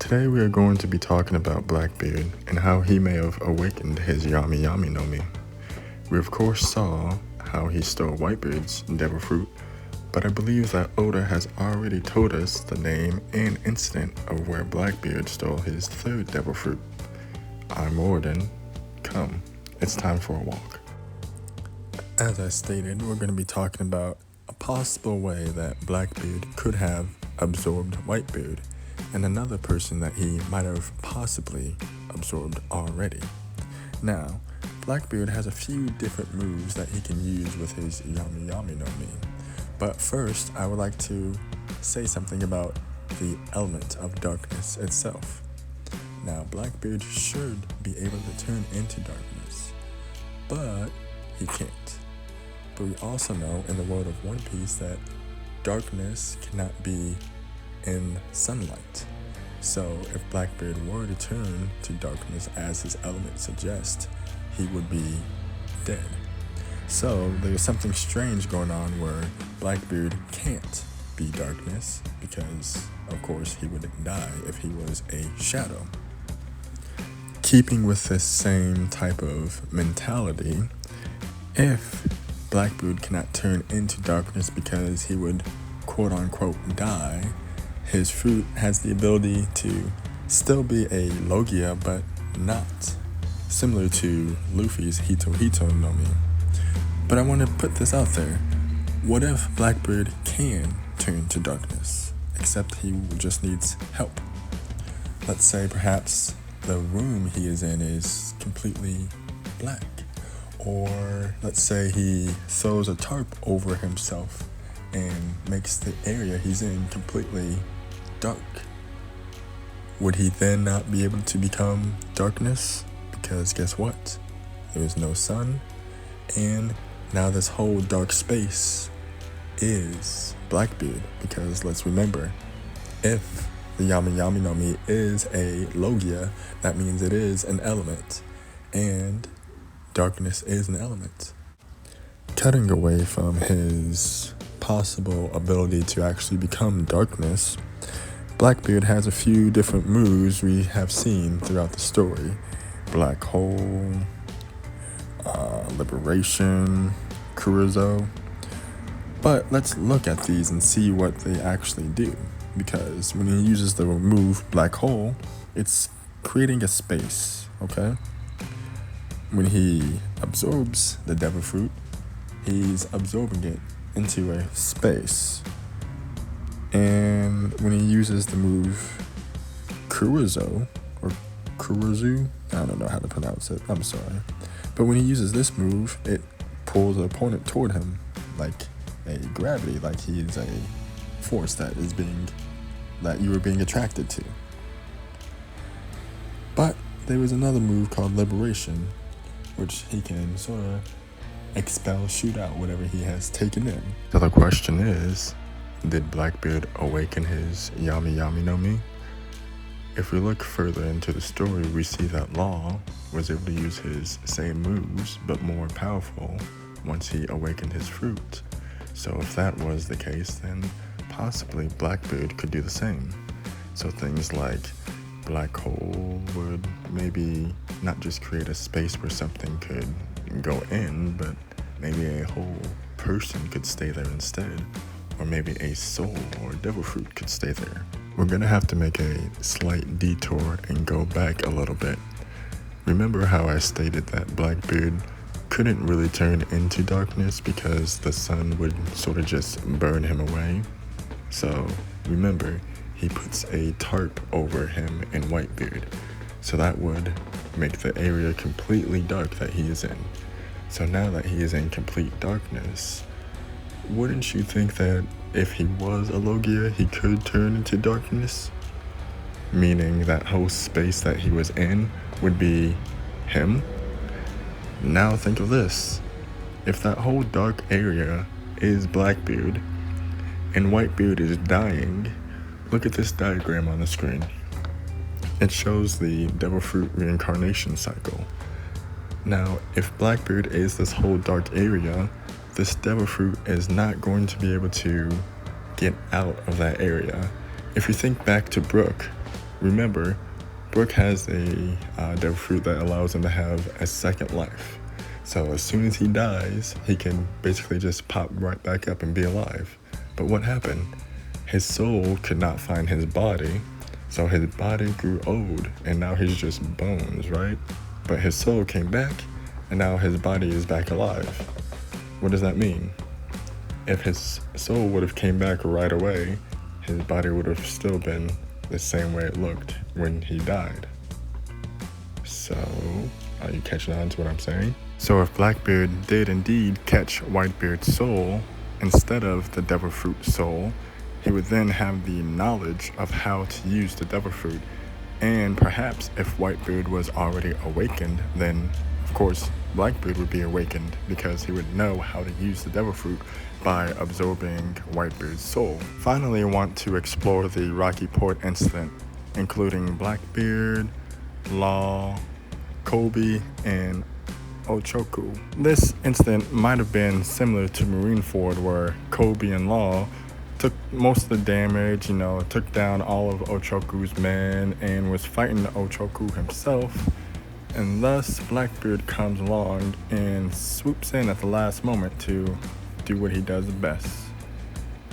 Today we are going to be talking about Blackbeard and how he may have awakened his Yami Yami no Mi. We of course saw how he stole Whitebeard's devil fruit, but I believe that Oda has already told us the name and incident of where Blackbeard stole his third devil fruit. I'm Warden. Come, it's time for a walk. As I stated, we're going to be talking about a possible way that Blackbeard could have absorbed Whitebeard, and another person that he might have possibly absorbed already. Now, Blackbeard has a few different moves that he can use with his Yami Yami no Mi. But first, I would like to say something about the element of darkness itself. Now, Blackbeard should be able to turn into darkness, but he can't. But we also know in the world of One Piece that darkness cannot be in sunlight. So if Blackbeard were to turn to darkness as his element suggests, he would be dead. So there's something strange going on where Blackbeard can't be darkness because, of course, he would die if he was a shadow. Keeping with this same type of mentality, if Blackbeard cannot turn into darkness because he would quote-unquote die, his fruit has the ability to still be a Logia, but not, similar to Luffy's Hito Hito no Mi. But I want to put this out there. What if Blackbeard can turn to darkness, except he just needs help? Let's say perhaps the room he is in is completely black. Or let's say he throws a tarp over himself and makes the area he's in completely dark. Would he then not be able to become darkness? Because guess what? There is no sun, and now this whole dark space is Blackbeard. Because let's remember, if the Yami Yami no Mi is a Logia, that means it is an element, and darkness is an element. Cutting away from his possible ability to actually become darkness, Blackbeard has a few different moves we have seen throughout the story. Black Hole, Liberation, Kurozo. But let's look at these and see what they actually do. Because when he uses the move Black Hole, it's creating a space, okay? When he absorbs the devil fruit, he's absorbing it into a space. And when he uses the move Kurozo, or Kurozu, I don't know how to pronounce it, I'm sorry. But when he uses this move, it pulls the opponent toward him like a gravity, like he is a force that you are being attracted to. But there was another move called Liberation, which he can sort of expel, shoot out whatever he has taken in. So the question is, did Blackbeard awaken his Yami Yami no Mi? If we look further into the story, we see that Law was able to use his same moves, but more powerful, once he awakened his fruit. So if that was the case, then possibly Blackbeard could do the same. So things like Black Hole would maybe not just create a space where something could go in, but maybe a whole person could stay there instead. Or maybe a soul or devil fruit could stay there. We're gonna have to make a slight detour and go back a little bit. Remember how I stated that Blackbeard couldn't really turn into darkness because the sun would sort of just burn him away? So remember, he puts a tarp over him in Whitebeard. So that would make the area completely dark that he is in. So now that he is in complete darkness, wouldn't you think that if he was a Logia, he could turn into darkness? Meaning that whole space that he was in would be him? Now think of this. If that whole dark area is Blackbeard, and Whitebeard is dying, look at this diagram on the screen. It shows the devil fruit reincarnation cycle. Now, if Blackbeard is this whole dark area, this devil fruit is not going to be able to get out of that area. If you think back to Brook, remember, Brook has a devil fruit that allows him to have a second life. So as soon as he dies, he can basically just pop right back up and be alive. But what happened? His soul could not find his body, so his body grew old, and now he's just bones, right? But his soul came back, and now his body is back alive. What does that mean? If his soul would have came back right away, his body would have still been the same way it looked when he died. So, are you catching on to what I'm saying? So if Blackbeard did indeed catch Whitebeard's soul instead of the devil fruit soul, he would then have the knowledge of how to use the devil fruit. And perhaps if Whitebeard was already awakened, then of course Blackbeard would be awakened because he would know how to use the devil fruit by absorbing Whitebeard's soul. Finally, I want to explore the Rocky Port incident, including Blackbeard, Law, Kobe, and Ochoku. This incident might have been similar to Marineford, where Kobe and Law took most of the damage, took down all of Ochoku's men and was fighting Ochoku himself. And thus Blackbeard comes along and swoops in at the last moment to do what he does best.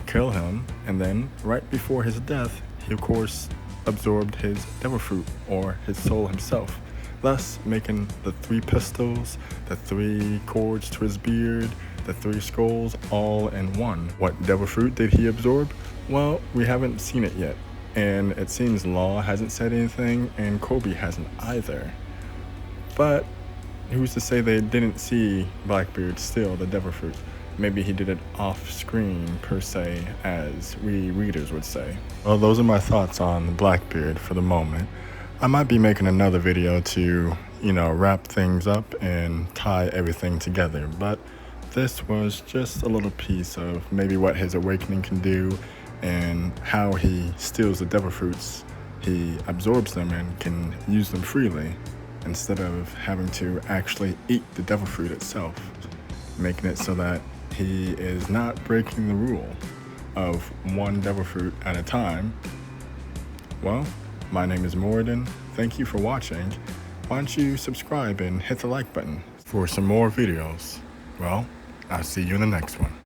Kill him, and then right before his death, he of course absorbed his devil fruit, or his soul himself, thus making the 3 pistols, the 3 cords to his beard, the 3 skulls all in one. What devil fruit did he absorb? Well, we haven't seen it yet, and it seems Law hasn't said anything and Kobe hasn't either. But who's to say they didn't see Blackbeard steal the devil fruit? Maybe he did it off screen per se, as we readers would say. Well, those are my thoughts on Blackbeard for the moment. I might be making another video to, wrap things up and tie everything together, but this was just a little piece of maybe what his awakening can do and how he steals the devil fruits. He absorbs them and can use them freely instead of having to actually eat the devil fruit itself, making it so that he is not breaking the rule of 1 devil fruit at a time. Well, my name is Morden. Thank you for watching. Why don't you subscribe and hit the like button for some more videos? Well, I'll see you in the next one.